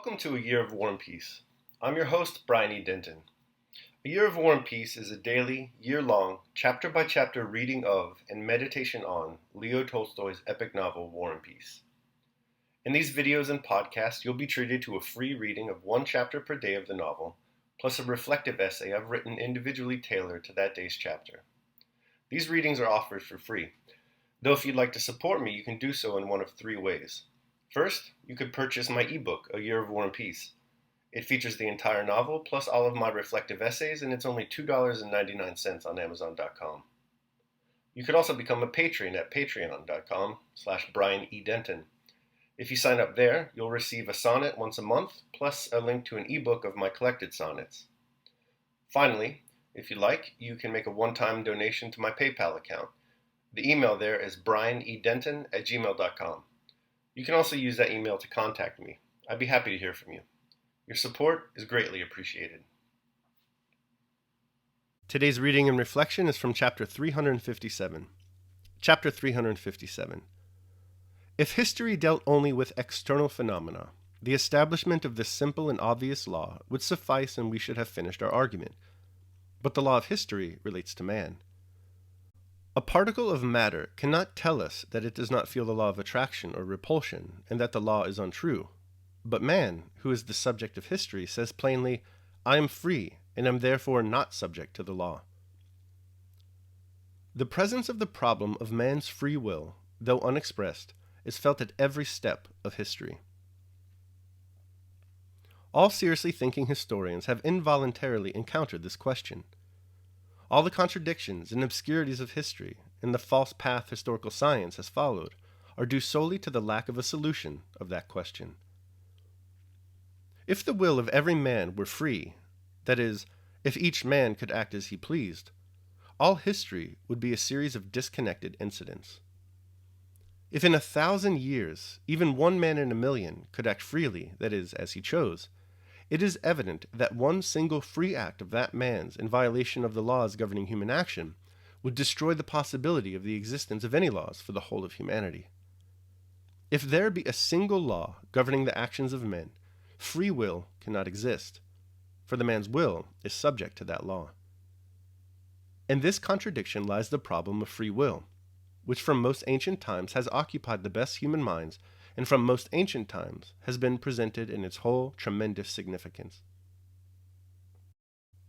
Welcome to A Year of War and Peace. I'm your host, Brian E. Denton. A Year of War and Peace is a daily, year-long, chapter-by-chapter reading of and meditation on Leo Tolstoy's epic novel, War and Peace. In these videos and podcasts, you'll be treated to a free reading of one chapter per day of the novel, plus a reflective essay I've written individually tailored to that day's chapter. These readings are offered for free, though if you'd like to support me, you can do so in one of three ways. First, you could purchase my ebook, A Year of War and Peace. It features the entire novel, plus all of my reflective essays, and it's only $2.99 on Amazon.com. You could also become a patron at patreon.com/Brian E. Denton. If you sign up there, you'll receive a sonnet once a month, plus a link to an ebook of my collected sonnets. Finally, if you like, you can make a one-time donation to my PayPal account. The email there is brianedenton@gmail.com. You can also use that email to contact me. I'd be happy to hear from you. Your support is greatly appreciated. Today's reading and reflection is from Chapter 357. Chapter 357. If history dealt only with external phenomena, the establishment of this simple and obvious law would suffice and we should have finished our argument. But the law of history relates to man. A particle of matter cannot tell us that it does not feel the law of attraction or repulsion, and that the law is untrue. But man, who is the subject of history, says plainly, I am free, and am therefore not subject to the law. The presence of the problem of man's free will, though unexpressed, is felt at every step of history. All seriously thinking historians have involuntarily encountered this question. All the contradictions and obscurities of history, and the false path historical science has followed, are due solely to the lack of a solution of that question. If the will of every man were free, that is, if each man could act as he pleased, all history would be a series of disconnected incidents. If in 1,000 years, even one man in 1,000,000 could act freely, that is, as he chose, it is evident that one single free act of that man's in violation of the laws governing human action would destroy the possibility of the existence of any laws for the whole of humanity. If there be a single law governing the actions of men, free will cannot exist, for the man's will is subject to that law. In this contradiction lies the problem of free will, which from most ancient times has occupied the best human minds, and from most ancient times has been presented in its whole tremendous significance.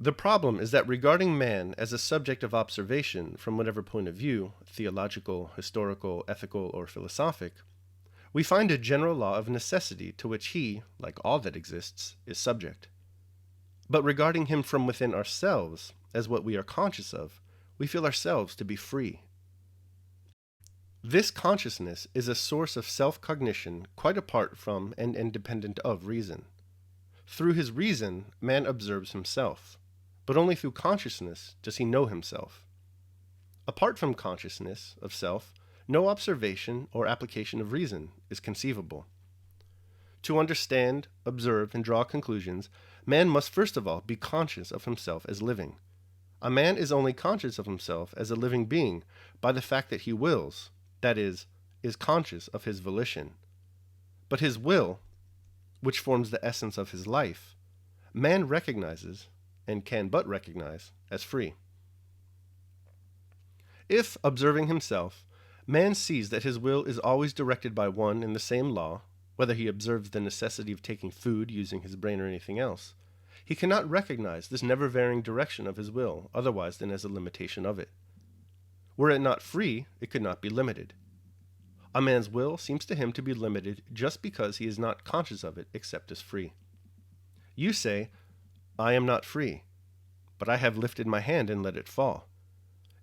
The problem is that regarding man as a subject of observation from whatever point of view, theological, historical, ethical, or philosophic, we find a general law of necessity to which he, like all that exists, is subject. But regarding him from within ourselves, as what we are conscious of, we feel ourselves to be free. This consciousness is a source of self-cognition quite apart from and independent of reason. Through his reason, man observes himself, but only through consciousness does he know himself. Apart from consciousness of self, no observation or application of reason is conceivable. To understand, observe, and draw conclusions, man must first of all be conscious of himself as living. A man is only conscious of himself as a living being by the fact that he wills, that is conscious of his volition. But his will, which forms the essence of his life, man recognizes, and can but recognize, as free. If, observing himself, man sees that his will is always directed by one and the same law, whether he observes the necessity of taking food using his brain or anything else, he cannot recognize this never-varying direction of his will otherwise than as a limitation of it. Were it not free, it could not be limited. A man's will seems to him to be limited just because he is not conscious of it except as free. You say, I am not free, but I have lifted my hand and let it fall.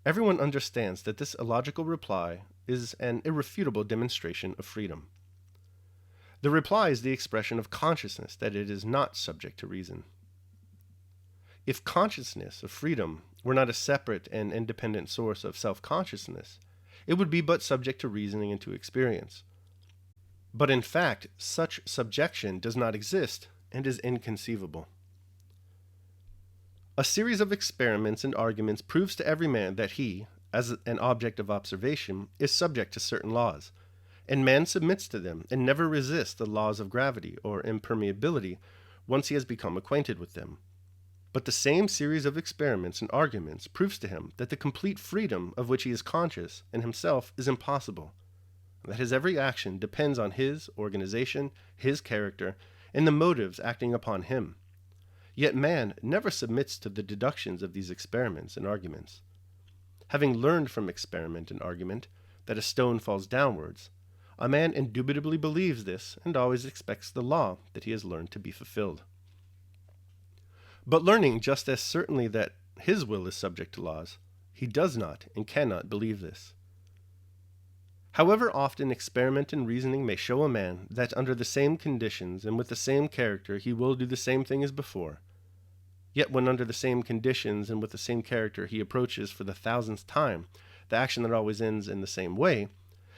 Everyone understands that this illogical reply is an irrefutable demonstration of freedom. The reply is the expression of consciousness that it is not subject to reason. If consciousness of freedom were not a separate and independent source of self-consciousness, it would be but subject to reasoning and to experience. But in fact, such subjection does not exist and is inconceivable. A series of experiments and arguments proves to every man that he, as an object of observation, is subject to certain laws, and man submits to them and never resists the laws of gravity or impermeability once he has become acquainted with them. But the same series of experiments and arguments proves to him that the complete freedom of which he is conscious in himself is impossible, that his every action depends on his organization, his character, and the motives acting upon him. Yet man never submits to the deductions of these experiments and arguments. Having learned from experiment and argument that a stone falls downwards, a man indubitably believes this and always expects the law that he has learned to be fulfilled. But learning just as certainly that his will is subject to laws, he does not and cannot believe this. However often experiment and reasoning may show a man that under the same conditions and with the same character he will do the same thing as before, yet when under the same conditions and with the same character he approaches for the thousandth time the action that always ends in the same way,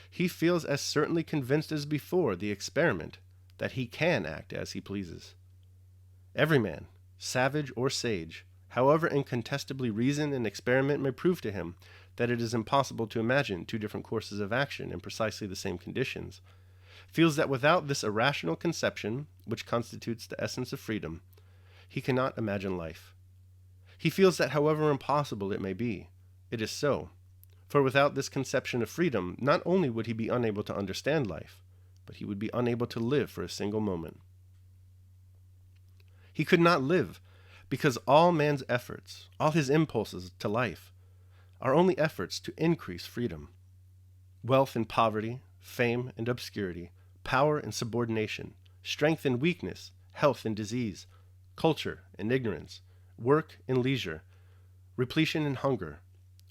he feels as certainly convinced as before the experiment that he can act as he pleases. Every man, savage or sage, however incontestably reason and experiment may prove to him that it is impossible to imagine two different courses of action in precisely the same conditions, feels that without this irrational conception, which constitutes the essence of freedom, he cannot imagine life. He feels that however impossible it may be, it is so, for without this conception of freedom, not only would he be unable to understand life, but he would be unable to live for a single moment. He could not live because all man's efforts, all his impulses to life, are only efforts to increase freedom. Wealth and poverty, fame and obscurity, power and subordination, strength and weakness, health and disease, culture and ignorance, work and leisure, repletion and hunger,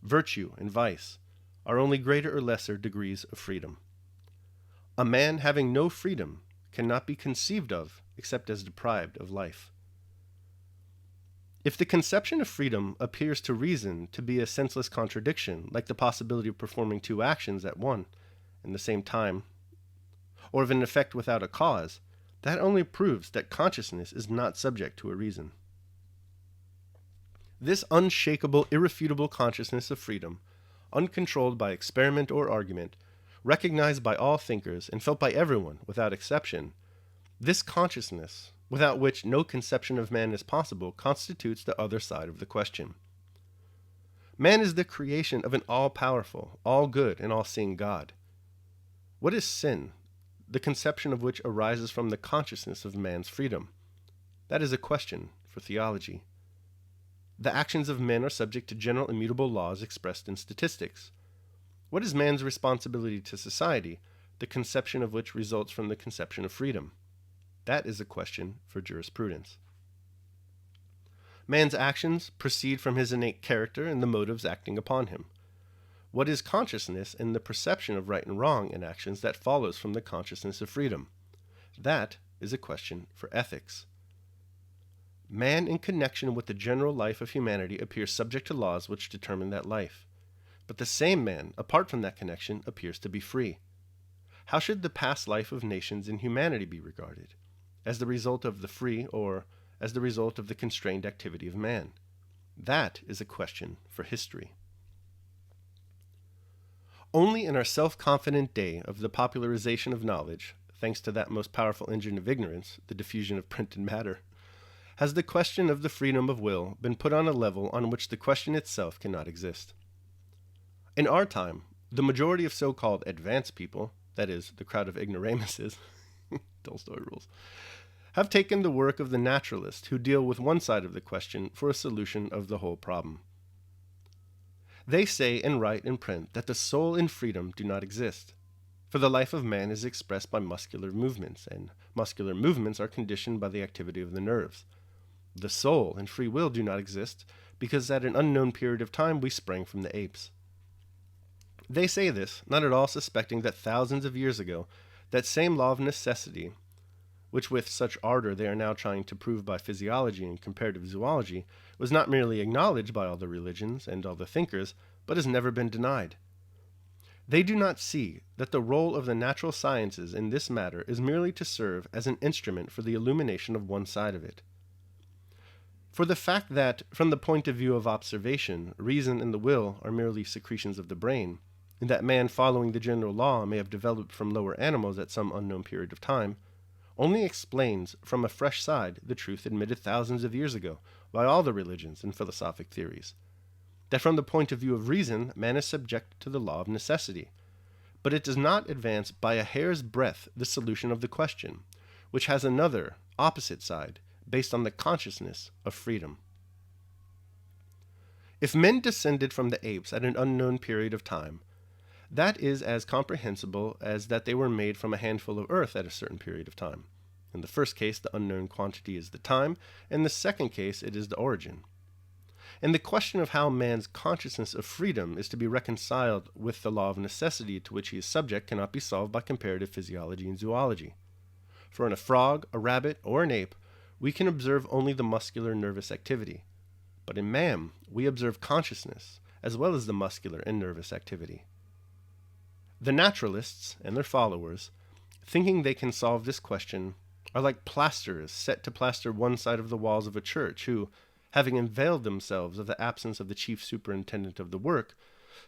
virtue and vice, are only greater or lesser degrees of freedom. A man having no freedom cannot be conceived of except as deprived of life. If the conception of freedom appears to reason to be a senseless contradiction, like the possibility of performing two actions at one and the same time, or of an effect without a cause, that only proves that consciousness is not subject to a reason. This unshakable, irrefutable consciousness of freedom, uncontrolled by experiment or argument, recognized by all thinkers and felt by everyone without exception, this consciousness, without which no conception of man is possible, constitutes the other side of the question. Man is the creation of an all-powerful, all-good, and all-seeing God. What is sin, the conception of which arises from the consciousness of man's freedom? That is a question for theology. The actions of men are subject to general immutable laws expressed in statistics. What is man's responsibility to society, the conception of which results from the conception of freedom? That is a question for jurisprudence. Man's actions proceed from his innate character and the motives acting upon him. What is consciousness and the perception of right and wrong in actions that follows from the consciousness of freedom? That is a question for ethics. Man, in connection with the general life of humanity, appears subject to laws which determine that life. But the same man, apart from that connection, appears to be free. How should the past life of nations in humanity be regarded? As the result of the free or as the result of the constrained activity of man? That is a question for history. Only in our self-confident day of the popularization of knowledge, thanks to that most powerful engine of ignorance, the diffusion of printed matter, has the question of the freedom of will been put on a level on which the question itself cannot exist. In our time, the majority of so-called advanced people, that is, the crowd of ignoramuses, Tolstoy rules, have taken the work of the naturalists who deal with one side of the question for a solution of the whole problem. They say and write in print that the soul and freedom do not exist, for the life of man is expressed by muscular movements, and muscular movements are conditioned by the activity of the nerves. The soul and free will do not exist because at an unknown period of time we sprang from the apes. They say this, not at all suspecting that thousands of years ago, that same law of necessity, which with such ardor they are now trying to prove by physiology and comparative zoology, was not merely acknowledged by all the religions and all the thinkers, but has never been denied. They do not see that the role of the natural sciences in this matter is merely to serve as an instrument for the illumination of one side of it. For the fact that, from the point of view of observation, reason and the will are merely secretions of the brain, and that man following the general law may have developed from lower animals at some unknown period of time, only explains from a fresh side the truth admitted thousands of years ago by all the religions and philosophic theories, that from the point of view of reason, man is subject to the law of necessity. But it does not advance by a hair's breadth the solution of the question, which has another, opposite side, based on the consciousness of freedom. If men descended from the apes at an unknown period of time, that is as comprehensible as that they were made from a handful of earth at a certain period of time. In the first case, the unknown quantity is the time. In the second case, it is the origin. And the question of how man's consciousness of freedom is to be reconciled with the law of necessity to which he is subject cannot be solved by comparative physiology and zoology. For in a frog, a rabbit, or an ape, we can observe only the muscular nervous activity. But in man, we observe consciousness, as well as the muscular and nervous activity. The naturalists and their followers, thinking they can solve this question, are like plasterers set to plaster one side of the walls of a church, who, having availed themselves of the absence of the chief superintendent of the work,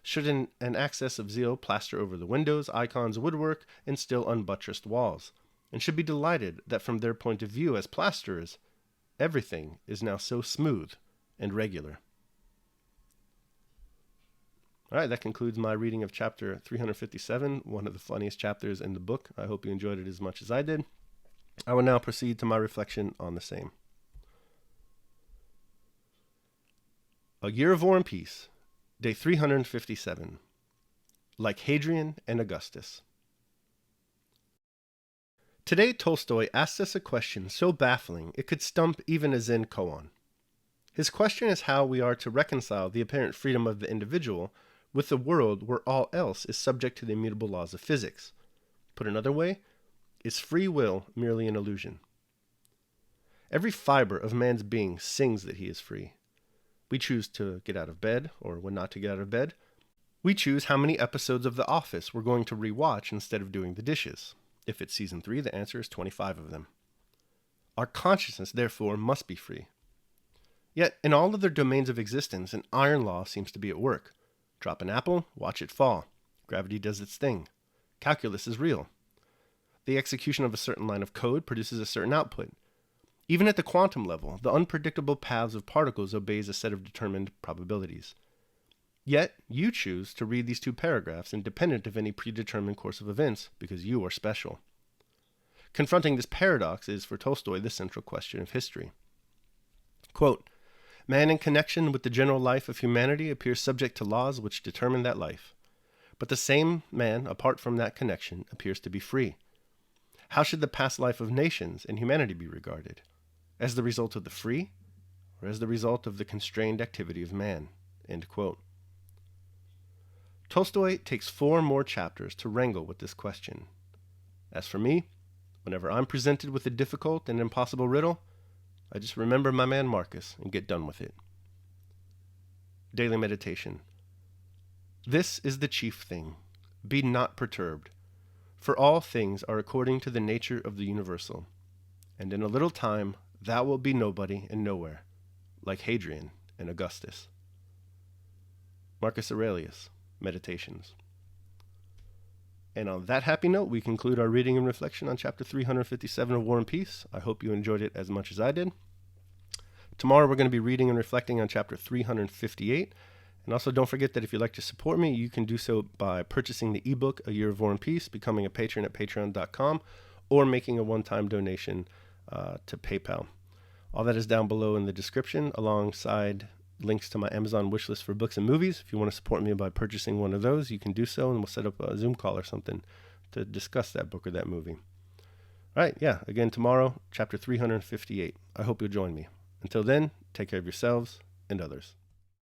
should in an access of zeal plaster over the windows, icons, woodwork, and still unbuttressed walls, and should be delighted that from their point of view as plasterers, everything is now so smooth and regular. All right, that concludes my reading of chapter 357, one of the funniest chapters in the book. I hope you enjoyed it as much as I did. I will now proceed to my reflection on the same. A Year of War and Peace, day 357. Like Hadrian and Augustus. Today Tolstoy asks us a question so baffling it could stump even a Zen koan. His question is how we are to reconcile the apparent freedom of the individual with a world where all else is subject to the immutable laws of physics. Put another way, is free will merely an illusion? Every fiber of man's being sings that he is free. We choose to get out of bed, or when not to get out of bed. We choose how many episodes of The Office we're going to rewatch instead of doing the dishes. If it's season 3, the answer is 25 of them. Our consciousness, therefore, must be free. Yet, in all other domains of existence, an iron law seems to be at work. Drop an apple, watch it fall. Gravity does its thing. Calculus is real. The execution of a certain line of code produces a certain output. Even at the quantum level, the unpredictable paths of particles obeys a set of determined probabilities. Yet, you choose to read these two paragraphs independent of any predetermined course of events because you are special. Confronting this paradox is, for Tolstoy, the central question of history. Quote, man in connection with the general life of humanity appears subject to laws which determine that life. But the same man, apart from that connection, appears to be free. How should the past life of nations and humanity be regarded? As the result of the free, or as the result of the constrained activity of man? End quote. Tolstoy takes 4 more chapters to wrangle with this question. As for me, whenever I'm presented with a difficult and impossible riddle, I just remember my man Marcus and get done with it. Daily meditation. This is the chief thing. Be not perturbed, for all things are according to the nature of the universal. And in a little time thou wilt be nobody and nowhere, like Hadrian and Augustus. Marcus Aurelius, Meditations. And on that happy note, we conclude our reading and reflection on chapter 357 of War and Peace. I hope you enjoyed it as much as I did. Tomorrow we're going to be reading and reflecting on chapter 358. And also don't forget that if you'd like to support me, you can do so by purchasing the ebook, A Year of War and Peace, becoming a patron at patreon.com, or making a one-time donation to PayPal. All that is down below in the description, alongside links to my Amazon wishlist for books and movies. If you want to support me by purchasing one of those, you can do so, and we'll set up a Zoom call or something to discuss that book or that movie. All right, again, tomorrow, chapter 358. I hope you'll join me. Until then, take care of yourselves and others.